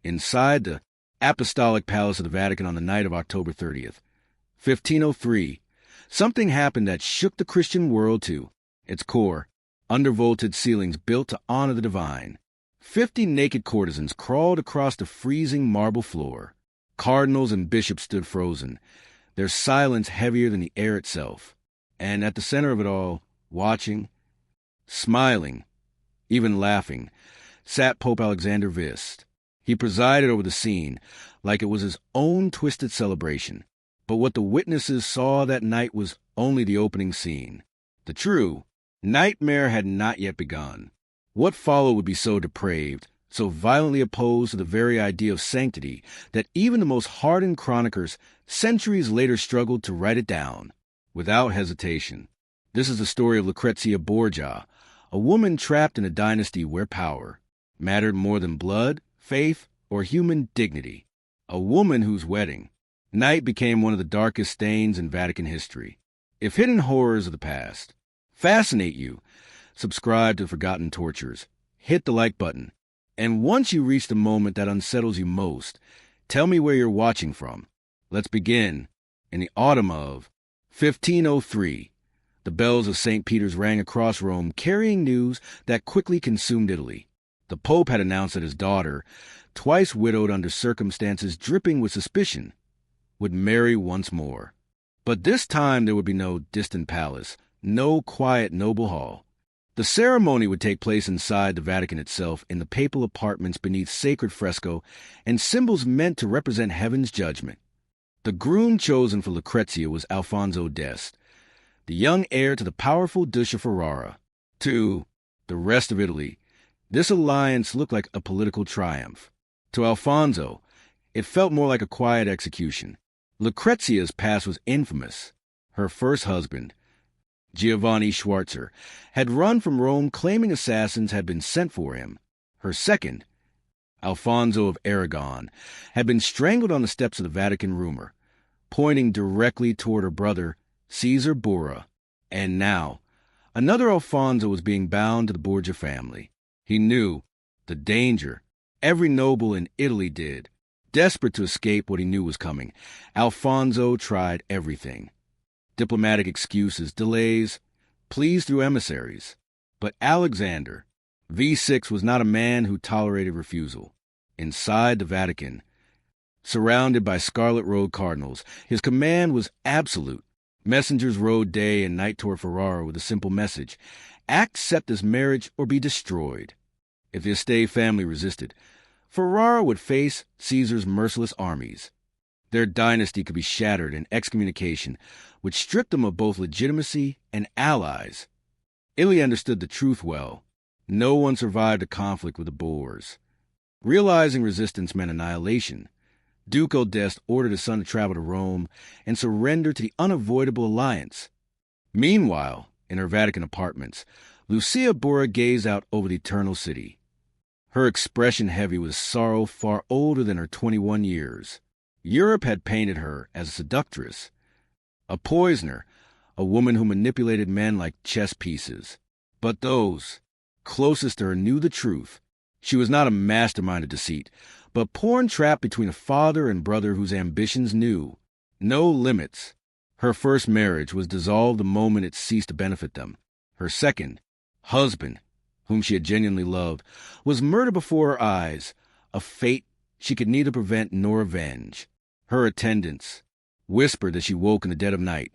inside the Apostolic Palace of the Vatican on the night of October 30th, 1503, something happened that shook the Christian world to its core. Undervaulted ceilings built to honor the divine. 50 naked courtesans crawled across the freezing marble floor. Cardinals and bishops stood frozen, their silence heavier than the air itself. And at the center of it all, watching, smiling, even laughing, sat Pope Alexander Vist. He presided over the scene like it was his own twisted celebration. But what the witnesses saw that night was only the opening scene. The true nightmare had not yet begun. What followed would be so depraved, so violently opposed to the very idea of sanctity, that even the most hardened chroniclers centuries later struggled to write it down without hesitation. This is the story of Lucrezia Borgia, a woman trapped in a dynasty where power mattered more than blood, faith, or human dignity. A woman whose wedding night became one of the darkest stains in Vatican history. If hidden horrors of the past fascinate you, subscribe to Forgotten Tortures, hit the like button, and once you reach the moment that unsettles you most, tell me where you're watching from. Let's begin. In the autumn of 1503, the bells of St. Peter's rang across Rome, carrying news that quickly consumed Italy. The Pope had announced that his daughter, twice widowed under circumstances dripping with suspicion, would marry once more. But this time there would be no distant palace, no quiet noble hall. The ceremony would take place inside the Vatican itself, in the papal apartments beneath sacred fresco and symbols meant to represent heaven's judgment. The groom chosen for Lucrezia was Alfonso d'Este, the young heir to the powerful Duke of Ferrara. To the rest of Italy, this alliance looked like a political triumph. To Alfonso, it felt more like a quiet execution. Lucrezia's past was infamous. Her first husband, Giovanni Schwarzer, had run from Rome claiming assassins had been sent for him. Her second, Alfonso of Aragon, had been strangled on the steps of the Vatican rumor, pointing directly toward her brother, Caesar Borgia. And now, another Alfonso was being bound to the Borgia family. He knew the danger. Every noble in Italy did. Desperate to escape what he knew was coming, Alfonso tried everything. Diplomatic excuses, delays, pleas through emissaries. But Alexander, V6, was not a man who tolerated refusal. Inside the Vatican, surrounded by scarlet-robed cardinals, his command was absolute. Messengers rode day and night toward Ferrara with a simple message: accept this marriage or be destroyed. If the Este family resisted, Ferrara would face Caesar's merciless armies. Their dynasty could be shattered, and excommunication would strip them of both legitimacy and allies. Italy understood the truth well. No one survived a conflict with the Boers. Realizing resistance meant annihilation, Duke d'Este ordered his son to travel to Rome and surrender to the unavoidable alliance. Meanwhile, in her Vatican apartments, Lucia Borgia gazed out over the eternal city. Her expression heavy with sorrow far older than her 21 years. Europe had painted her as a seductress, a poisoner, a woman who manipulated men like chess pieces. But those closest to her knew the truth. She was not a mastermind of deceit, but porn trapped between a father and brother whose ambitions knew no limits. Her first marriage was dissolved the moment it ceased to benefit them. Her second husband, whom she had genuinely loved, was murdered before her eyes, a fate she could neither prevent nor avenge. Her attendants whispered as she woke in the dead of night,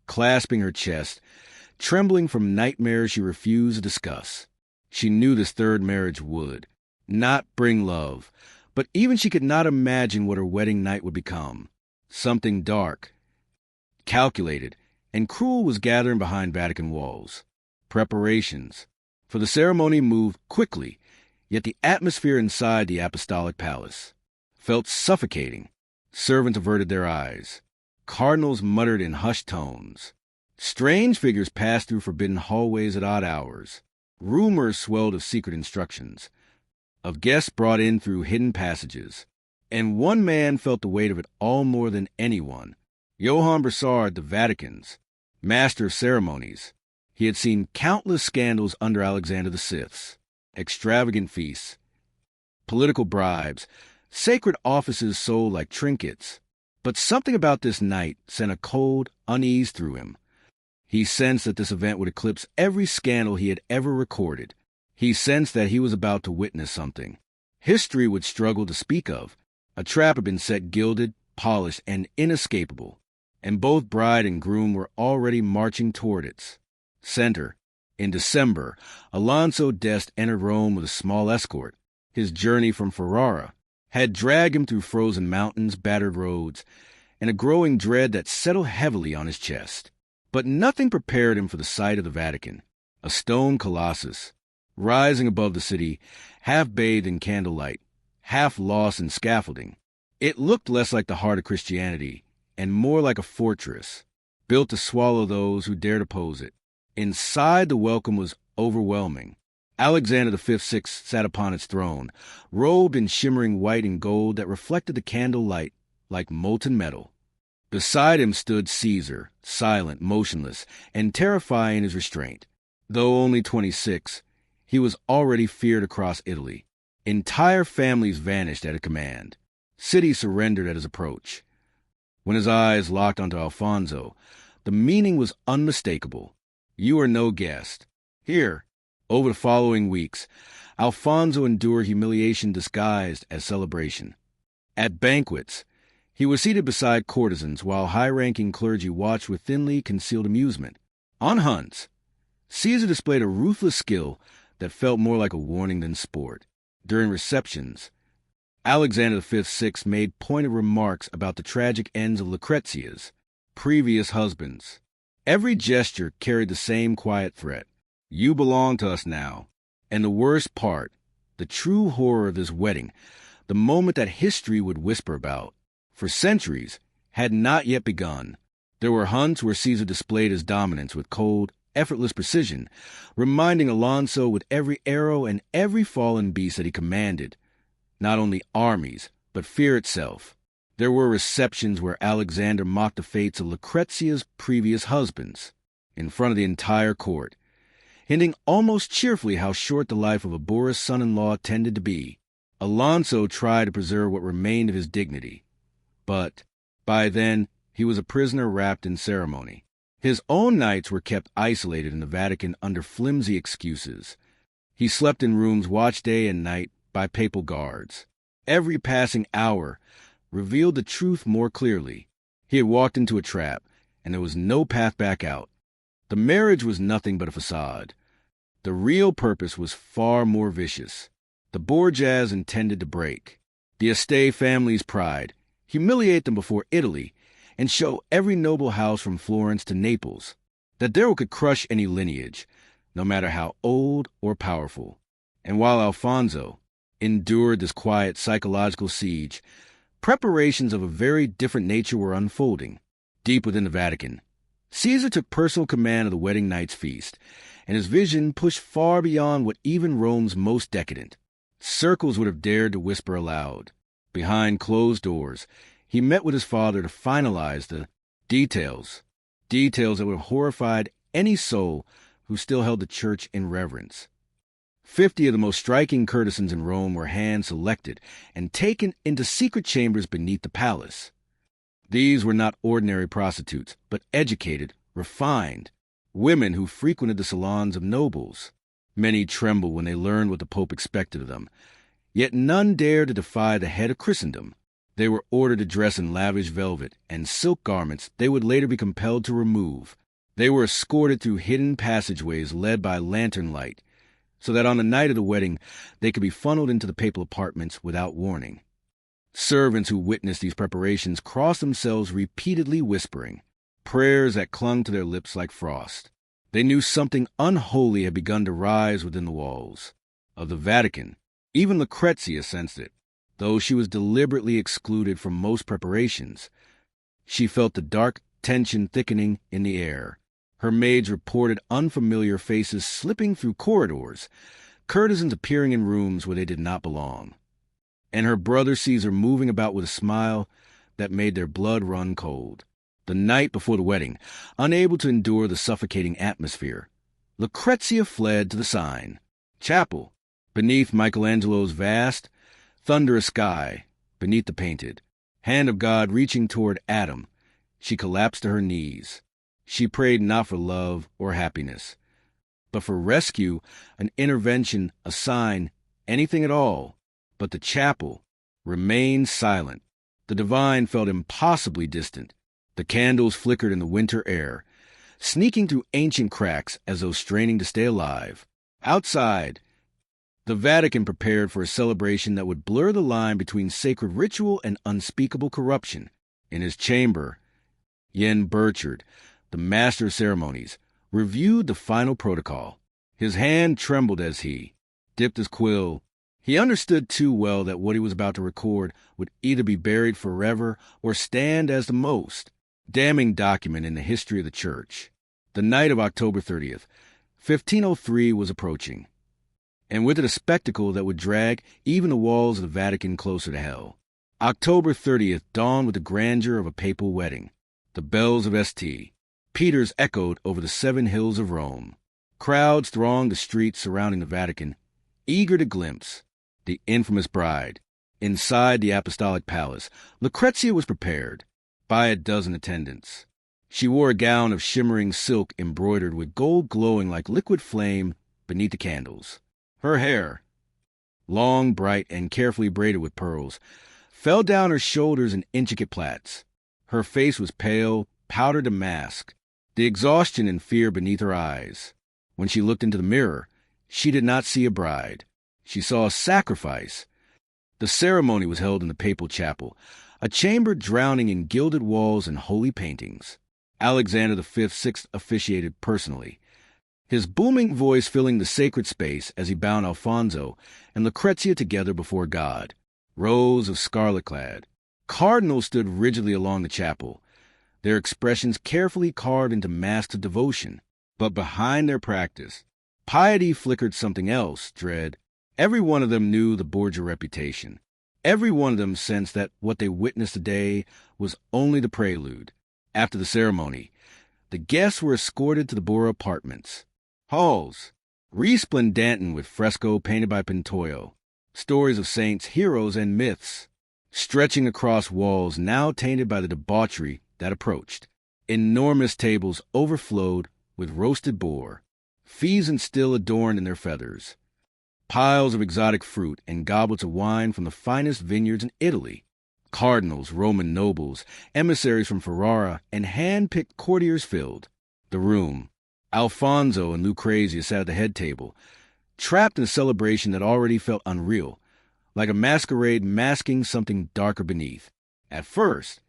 clasping her chest, trembling from nightmares she refused to discuss. She knew this third marriage would not bring love, but even she could not imagine what her wedding night would become. Something dark, calculated, and cruel was gathering behind Vatican walls. Preparations for the ceremony moved quickly, yet the atmosphere inside the Apostolic Palace felt suffocating. Servants averted their eyes. Cardinals muttered in hushed tones. Strange figures passed through forbidden hallways at odd hours. Rumors swelled of secret instructions, of guests brought in through hidden passages. And one man felt the weight of it all more than anyone. Johann Broussard, the Vatican's master of ceremonies. He had seen countless scandals under Alexander VI's, extravagant feasts, political bribes, Sacred offices sold like trinkets. But something about this night sent a cold unease through him. He sensed that this event would eclipse every scandal he had ever recorded. He sensed that he was about to witness something history would struggle to speak of. A trap had been set, gilded, polished, and inescapable, and both bride and groom were already marching toward its center. In December, Alonso d'Este entered Rome with a small escort. His journey from Ferrara had dragged him through frozen mountains, battered roads, and a growing dread that settled heavily on his chest. But nothing prepared him for the sight of the Vatican, a stone colossus, rising above the city, half bathed in candlelight, half lost in scaffolding. It looked less like the heart of Christianity and more like a fortress, built to swallow those who dared oppose it. Inside, the welcome was overwhelming. Alexander V sat upon its throne, robed in shimmering white and gold that reflected the candle light like molten metal. Beside him stood Caesar, silent, motionless, and terrifying in his restraint. Though only 26, he was already feared across Italy. Entire families vanished at a command. Cities surrendered at his approach. When his eyes locked onto Alfonso, the meaning was unmistakable. You are no guest. Here, over the following weeks, Alfonso endured humiliation disguised as celebration. At banquets, he was seated beside courtesans while high-ranking clergy watched with thinly concealed amusement. On hunts, Caesar displayed a ruthless skill that felt more like a warning than sport. During receptions, Alexander V made pointed remarks about the tragic ends of Lucrezia's previous husbands. Every gesture carried the same quiet threat. You belong to us now. And the worst part, the true horror of this wedding, the moment that history would whisper about, for centuries, had not yet begun. There were hunts where Caesar displayed his dominance with cold, effortless precision, reminding Alonso with every arrow and every fallen beast that he commanded not only armies, but fear itself. There were receptions where Alexander mocked the fates of Lucrezia's previous husbands in front of the entire court, hinting almost cheerfully how short the life of a Boris son-in-law tended to be. Alonso tried to preserve what remained of his dignity, but by then he was a prisoner wrapped in ceremony. His own nights were kept isolated in the Vatican under flimsy excuses. He slept in rooms watched day and night by papal guards. Every passing hour revealed the truth more clearly. He had walked into a trap, and there was no path back out. The marriage was nothing but a facade. The real purpose was far more vicious. The Borgias intended to break the Este family's pride, humiliate them before Italy, and show every noble house from Florence to Naples that Darrow could crush any lineage, no matter how old or powerful. And while Alfonso endured this quiet psychological siege, preparations of a very different nature were unfolding. Deep within the Vatican, Caesar took personal command of the wedding night's feast, and his vision pushed far beyond what even Rome's most decadent circles would have dared to whisper aloud. Behind closed doors, he met with his father to finalize the details that would have horrified any soul who still held the church in reverence. 50 of the most striking courtesans in Rome were hand-selected and taken into secret chambers beneath the palace. These were not ordinary prostitutes, but educated, refined women who frequented the salons of nobles. Many trembled when they learned what the Pope expected of them, yet none dared to defy the head of Christendom. They were ordered to dress in lavish velvet and silk garments they would later be compelled to remove. They were escorted through hidden passageways led by lantern light, so that on the night of the wedding they could be funneled into the papal apartments without warning. Servants who witnessed these preparations crossed themselves repeatedly whispering, prayers that clung to their lips like frost. They knew something unholy had begun to rise within the walls of the Vatican. Even Lucrezia sensed it, though she was deliberately excluded from most preparations. She felt the dark tension thickening in the air. Her maids reported unfamiliar faces slipping through corridors, courtesans appearing in rooms where they did not belong, and her brother Caesar moving about with a smile that made their blood run cold. The night before the wedding, unable to endure the suffocating atmosphere, Lucrezia fled to the Sign Chapel, beneath Michelangelo's vast, thunderous sky. beneath the painted hand of God reaching toward Adam, she collapsed to her knees. She prayed not for love or happiness, but for rescue, an intervention, a sign, anything at all. But the chapel remained silent. The divine felt impossibly distant. The candles flickered in the winter air, sneaking through ancient cracks as though straining to stay alive. Outside, the Vatican prepared for a celebration that would blur the line between sacred ritual and unspeakable corruption. In his chamber, Yen Burchard, the master of ceremonies, reviewed the final protocol. His hand trembled as he dipped his quill. He understood too well that what he was about to record would either be buried forever or stand as the most damning document in the history of the Church. The night of October 30th, 1503 was approaching, and with it a spectacle that would drag even the walls of the Vatican closer to hell. October 30th dawned with the grandeur of a papal wedding. The bells of St. Peter's echoed over the 7 hills of Rome. Crowds thronged the streets surrounding the Vatican, eager to glimpse the infamous bride. Inside the apostolic palace, Lucrezia was prepared by a dozen attendants. She wore a gown of shimmering silk embroidered with gold glowing like liquid flame beneath the candles. Her hair, long, bright, and carefully braided with pearls, fell down her shoulders in intricate plaits. Her face was pale, powdered to mask the exhaustion and fear beneath her eyes. When she looked into the mirror, she did not see a bride. She saw a sacrifice. The ceremony was held in the papal chapel, a chamber drowning in gilded walls and holy paintings. Alexander VI officiated personally, his booming voice filling the sacred space as he bound Alfonso and Lucrezia together before God. Rows of scarlet-clad cardinals stood rigidly along the chapel, their expressions carefully carved into masks of devotion. But behind their practice, piety flickered something else, dread. Every one of them knew the Borgia reputation. Every one of them sensed that what they witnessed today was only the prelude. After the ceremony, the guests were escorted to the Borgia apartments. Halls, resplendent with fresco painted by Pintoio, stories of saints, heroes, and myths, stretching across walls now tainted by the debauchery that approached. Enormous tables overflowed with roasted boar, pheasants still adorned in their feathers, piles of exotic fruit, and goblets of wine from the finest vineyards in Italy. Cardinals, Roman nobles, emissaries from Ferrara, and hand-picked courtiers filled the room. Alfonso and Lucrezia sat at the head table, trapped in a celebration that already felt unreal, like a masquerade masking something darker beneath. At first,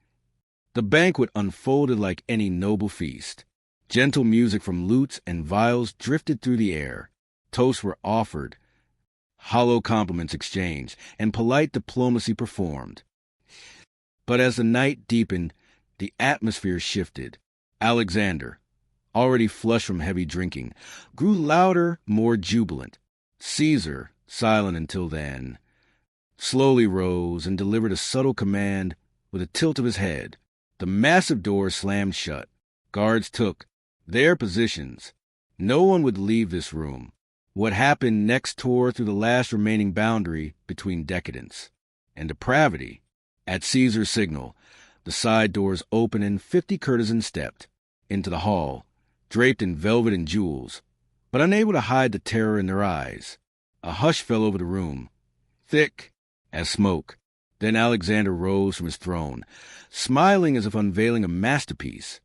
the banquet unfolded like any noble feast. Gentle music from lutes and viols drifted through the air. Toasts were offered, hollow compliments exchanged, and polite diplomacy performed. But as the night deepened, the atmosphere shifted. Alexander, already flushed from heavy drinking, grew louder, more jubilant. Caesar, silent until then, slowly rose and delivered a subtle command with a tilt of his head. The massive door slammed shut. Guards took their positions. No one would leave this room. What happened next tore through the last remaining boundary between decadence and depravity. At Caesar's signal, the side doors opened and 50 courtesans stepped into the hall, draped in velvet and jewels, but unable to hide the terror in their eyes. A hush fell over the room, thick as smoke. Then Alexander rose from his throne, smiling as if unveiling a masterpiece,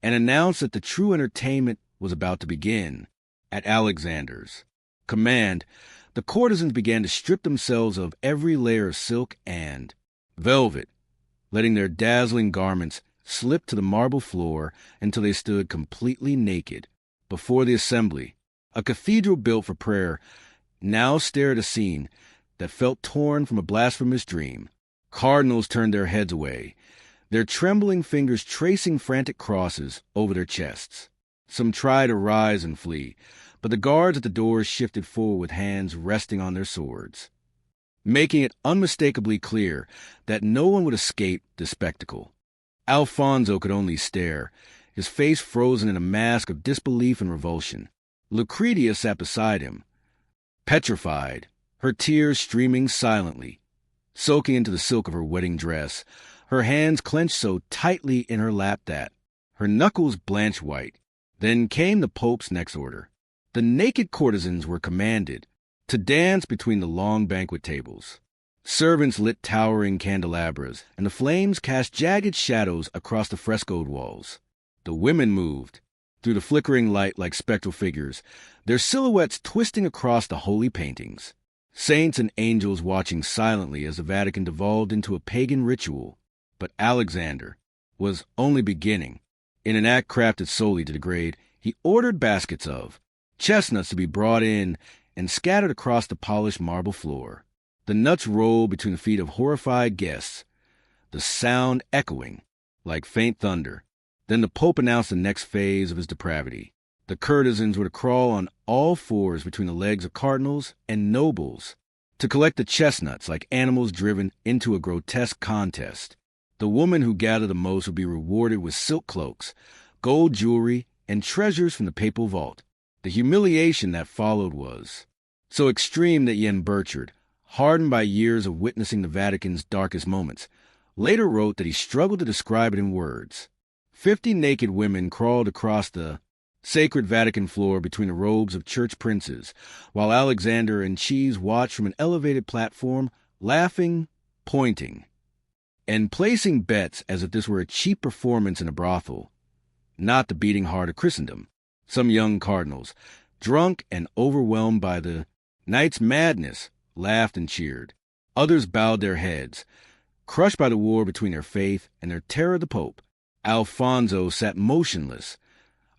and announced that the true entertainment was about to begin. At Alexander's command, the courtesans began to strip themselves of every layer of silk and velvet, letting their dazzling garments slip to the marble floor until they stood completely naked before the assembly. A cathedral built for prayer now stared a scene that felt torn from a blasphemous dream. Cardinals turned their heads away, their trembling fingers tracing frantic crosses over their chests. Some tried to rise and flee, but the guards at the doors shifted forward with hands resting on their swords, making it unmistakably clear that no one would escape the spectacle. Alfonso could only stare, his face frozen in a mask of disbelief and revulsion. Lucrezia sat beside him, petrified, her tears streaming silently. soaking into the silk of her wedding dress, her hands clenched so tightly in her lap that her knuckles blanched white. Then came the Pope's next order. The naked courtesans were commanded to dance between the long banquet tables. Servants lit towering candelabras, and the flames cast jagged shadows across the frescoed walls. The women moved through the flickering light like spectral figures, their silhouettes twisting across the holy paintings. Saints and angels watching silently as the Vatican devolved into a pagan ritual. But Alexander was only beginning. In an act crafted solely to degrade, he ordered baskets of chestnuts to be brought in and scattered across the polished marble floor. The nuts rolled between the feet of horrified guests, the sound echoing like faint thunder. Then the Pope announced the next phase of his depravity. The courtesans were to crawl on all fours between the legs of cardinals and nobles to collect the chestnuts like animals driven into a grotesque contest. The woman who gathered the most would be rewarded with silk cloaks, gold jewelry, and treasures from the papal vault. The humiliation that followed was so extreme that Yen Burchard, hardened by years of witnessing the Vatican's darkest moments, later wrote that he struggled to describe it in words. 50 naked women crawled across the sacred Vatican floor between the robes of church princes, while Alexander and Cheese watched from an elevated platform, laughing, pointing, and placing bets as if this were a cheap performance in a brothel, not the beating heart of Christendom. Some young cardinals, drunk and overwhelmed by the night's madness, laughed and cheered. Others bowed their heads, crushed by the war between their faith and their terror of the Pope. Alfonso sat motionless,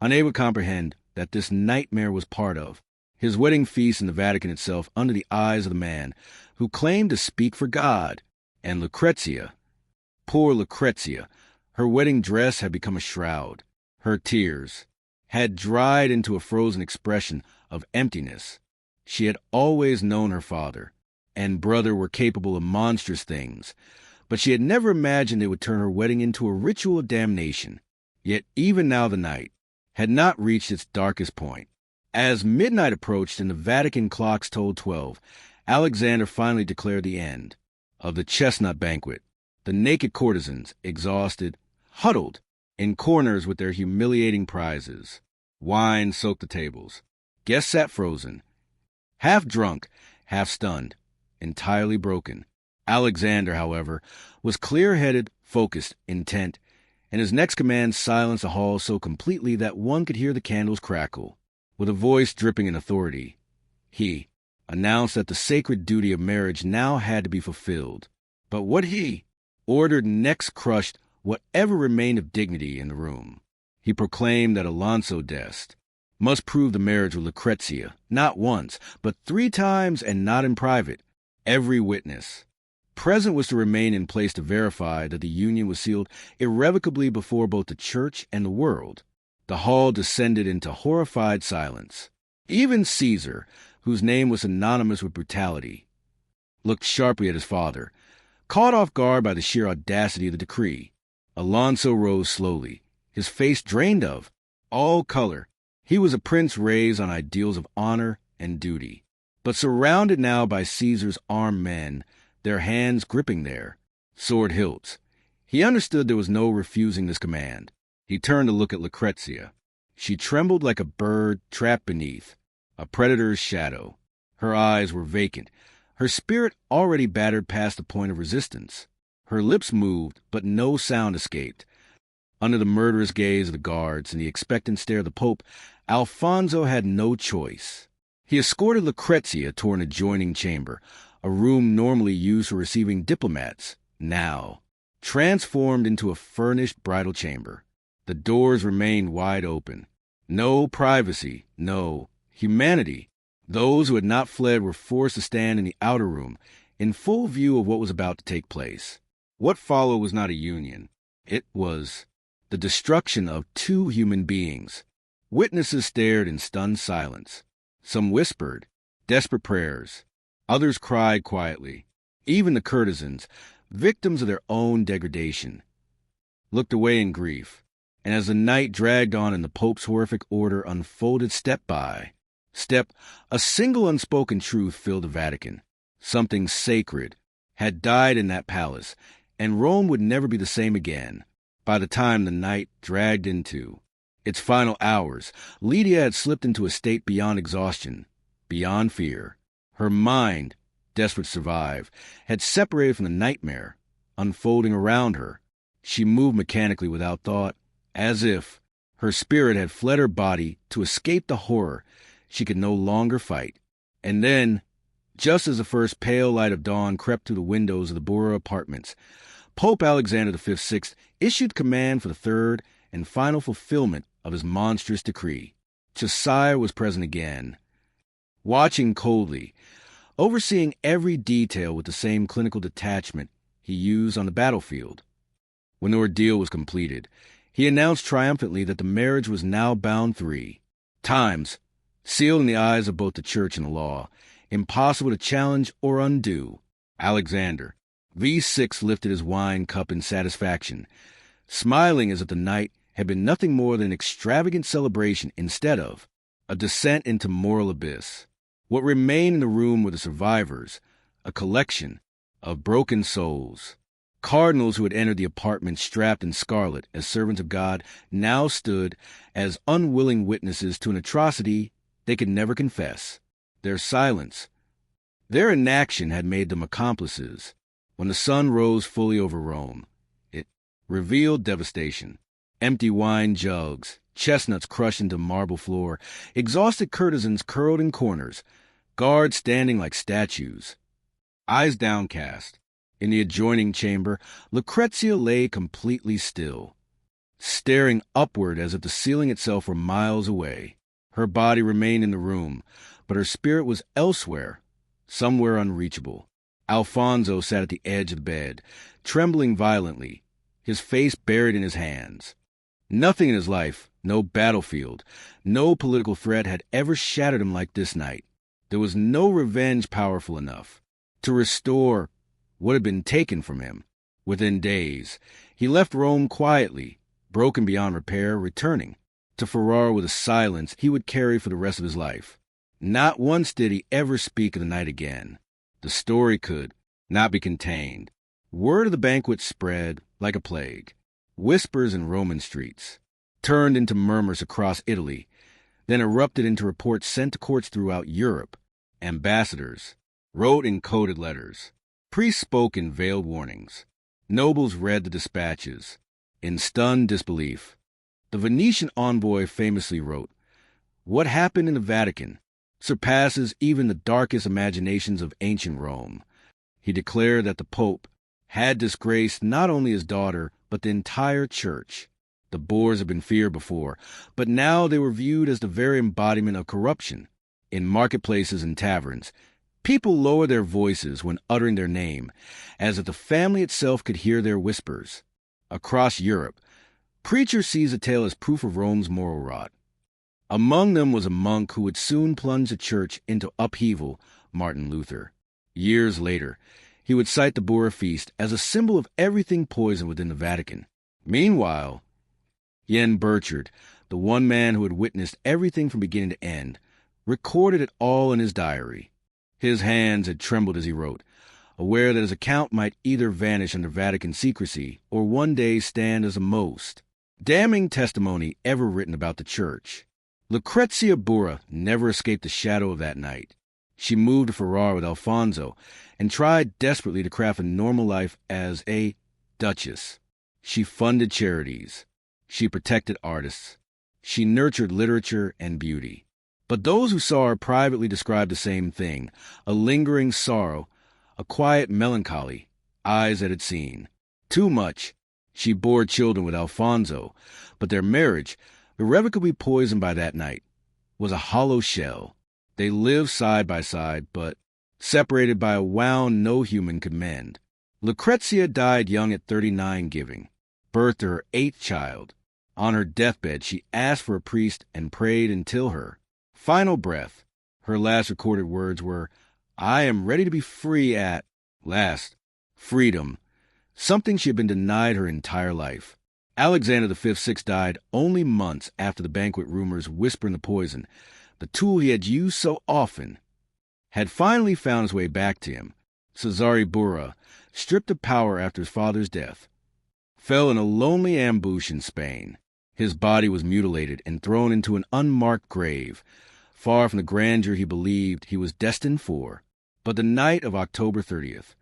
unable to comprehend that this nightmare was part of his wedding feast in the Vatican itself under the eyes of the man who claimed to speak for God. And Lucrezia, poor Lucrezia, her wedding dress had become a shroud. Her tears had dried into a frozen expression of emptiness. She had always known her father and brother were capable of monstrous things, but she had never imagined they would turn her wedding into a ritual of damnation. Yet even now the night had not reached its darkest point. As midnight approached and the Vatican clocks tolled 12, Alexander finally declared the end of the chestnut banquet. The naked courtesans, exhausted, huddled in corners with their humiliating prizes. Wine soaked the tables. Guests sat frozen, half drunk, half stunned, entirely broken. Alexander, however, was clear-headed, focused, intent, and his next command silenced the hall so completely that one could hear the candles crackle. With a voice dripping in authority, he announced that the sacred duty of marriage now had to be fulfilled. But what he ordered next crushed whatever remained of dignity in the room. He proclaimed that Alonso d'Este must prove the marriage with Lucrezia, not once, but 3 times, and not in private. Every witness present was to remain in place to verify that the union was sealed irrevocably before both the church and the world. The hall descended into horrified silence. Even Caesar, whose name was synonymous with brutality, looked sharply at his father, caught off guard by the sheer audacity of the decree. Alonso rose slowly, his face drained of all color. He was a prince raised on ideals of honor and duty, but surrounded now by Caesar's armed men, their hands gripping their sword hilts. He understood there was no refusing this command. He turned to look at Lucrezia. She trembled like a bird trapped beneath a predator's shadow. Her eyes were vacant, her spirit already battered past the point of resistance. Her lips moved, but no sound escaped. Under the murderous gaze of the guards and the expectant stare of the Pope, Alfonso had no choice. He escorted Lucrezia to an adjoining chamber, a room normally used for receiving diplomats, now transformed into a furnished bridal chamber. The doors remained wide open. No privacy, no humanity. Those who had not fled were forced to stand in the outer room, in full view of what was about to take place. What followed was not a union. It was the destruction of 2 human beings. Witnesses stared in stunned silence. Some whispered desperate prayers. Others cried quietly. Even the courtesans, victims of their own degradation, looked away in grief. And as the night dragged on and the Pope's horrific order unfolded step by step, a single unspoken truth filled the Vatican. Something sacred had died in that palace, and Rome would never be the same again. By the time the night dragged into its final hours, Lydia had slipped into a state beyond exhaustion, beyond fear. Her mind, desperate to survive, had separated from the nightmare unfolding around her. She moved mechanically without thought, as if her spirit had fled her body to escape the horror she could no longer fight. And then, just as the first pale light of dawn crept through the windows of the Bora apartments, Pope Alexander VI issued command for the third and final fulfillment of his monstrous decree. Josiah was present again, watching coldly, overseeing every detail with the same clinical detachment he used on the battlefield. When the ordeal was completed, he announced triumphantly that the marriage was now bound 3 times, sealed in the eyes of both the church and the law, impossible to challenge or undo. Alexander V6 lifted his wine cup in satisfaction, smiling as if the night had been nothing more than an extravagant celebration instead of a descent into moral abyss. What remained in the room were the survivors, a collection of broken souls. Cardinals who had entered the apartment strapped in scarlet as servants of God now stood as unwilling witnesses to an atrocity they could never confess. Their silence, their inaction had made them accomplices. When the sun rose fully over Rome, it revealed devastation. Empty wine jugs, chestnuts crushed into marble floor, exhausted courtesans curled in corners, guards standing like statues, eyes downcast. In the adjoining chamber, Lucrezia lay completely still, staring upward as if the ceiling itself were miles away. Her body remained in the room, but her spirit was elsewhere, somewhere unreachable. Alfonso sat at the edge of the bed, trembling violently, his face buried in his hands. Nothing in his life, no battlefield, no political threat had ever shattered him like this night. There was no revenge powerful enough to restore what had been taken from him. Within days, he left Rome quietly, broken beyond repair, returning to Ferrara with a silence he would carry for the rest of his life. Not once did he ever speak of the night again. The story could not be contained. Word of the banquet spread like a plague. Whispers in Roman streets turned into murmurs across Italy, then erupted into reports sent to courts throughout Europe. Ambassadors wrote in coded letters. Priests spoke in veiled warnings. Nobles read the dispatches in stunned disbelief. The Venetian envoy famously wrote, "What happened in the Vatican surpasses even the darkest imaginations of ancient Rome." He declared that the Pope had disgraced not only his daughter, but the entire church. The Boers had been feared before, but now they were viewed as the very embodiment of corruption. In marketplaces and taverns, people lowered their voices when uttering their name, as if the family itself could hear their whispers. Across Europe, preachers seized the tale as proof of Rome's moral rot. Among them was a monk who would soon plunge the church into upheaval, Martin Luther. Years later, he would cite the Bora feast as a symbol of everything poisoned within the Vatican. Meanwhile, Jan Burchard, the one man who had witnessed everything from beginning to end, recorded it all in his diary. His hands had trembled as he wrote, aware that his account might either vanish under Vatican secrecy or one day stand as the most damning testimony ever written about the church. Lucrezia Borgia never escaped the shadow of that night. She moved to Ferrara with Alfonso and tried desperately to craft a normal life as a duchess. She funded charities. She protected artists. She nurtured literature and beauty. But those who saw her privately described the same thing, a lingering sorrow, a quiet melancholy, eyes that had seen too much. She bore children with Alfonso, but their marriage, irrevocably poisoned by that night, was a hollow shell. They lived side by side, but separated by a wound no human could mend. Lucrezia died young at 39, giving birth to her 8th child. On her deathbed, she asked for a priest and prayed until her final breath. Her last recorded words were, "I am ready to be free at last." Freedom, something she had been denied her entire life. Alexander V died only months after the banquet rumors whispering the poison, the tool he had used so often, had finally found its way back to him. Cesare Borgia, stripped of power after his father's death, fell in a lonely ambush in Spain. His body was mutilated and thrown into an unmarked grave, far from the grandeur he believed he was destined for. But the night of October 30th,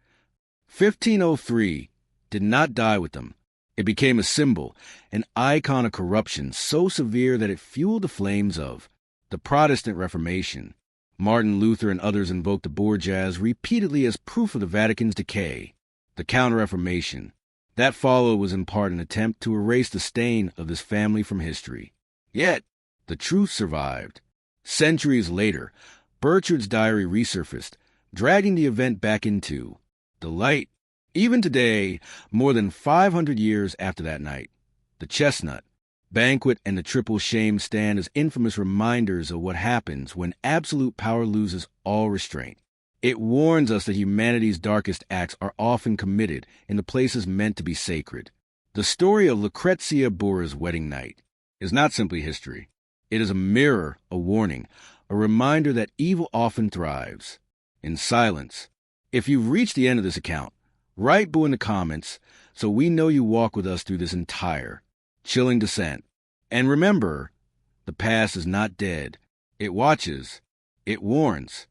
1503, did not die with them. It became a symbol, an icon of corruption so severe that it fueled the flames of the Protestant Reformation. Martin Luther and others invoked the Borgias repeatedly as proof of the Vatican's decay. The Counter-Reformation that followed was in part an attempt to erase the stain of this family from history. Yet, the truth survived. Centuries later, Burchard's diary resurfaced, dragging the event back into the light. Even today, more than 500 years after that night, the chestnut, banquet, and the triple shame stand as infamous reminders of what happens when absolute power loses all restraint. It warns us that humanity's darkest acts are often committed in the places meant to be sacred. The story of Lucrezia Borgia's wedding night is not simply history. It is a mirror, a warning, a reminder that evil often thrives in silence. If you've reached the end of this account, write boo in the comments so we know you walk with us through this entire chilling descent. And remember, the past is not dead. It watches. It warns.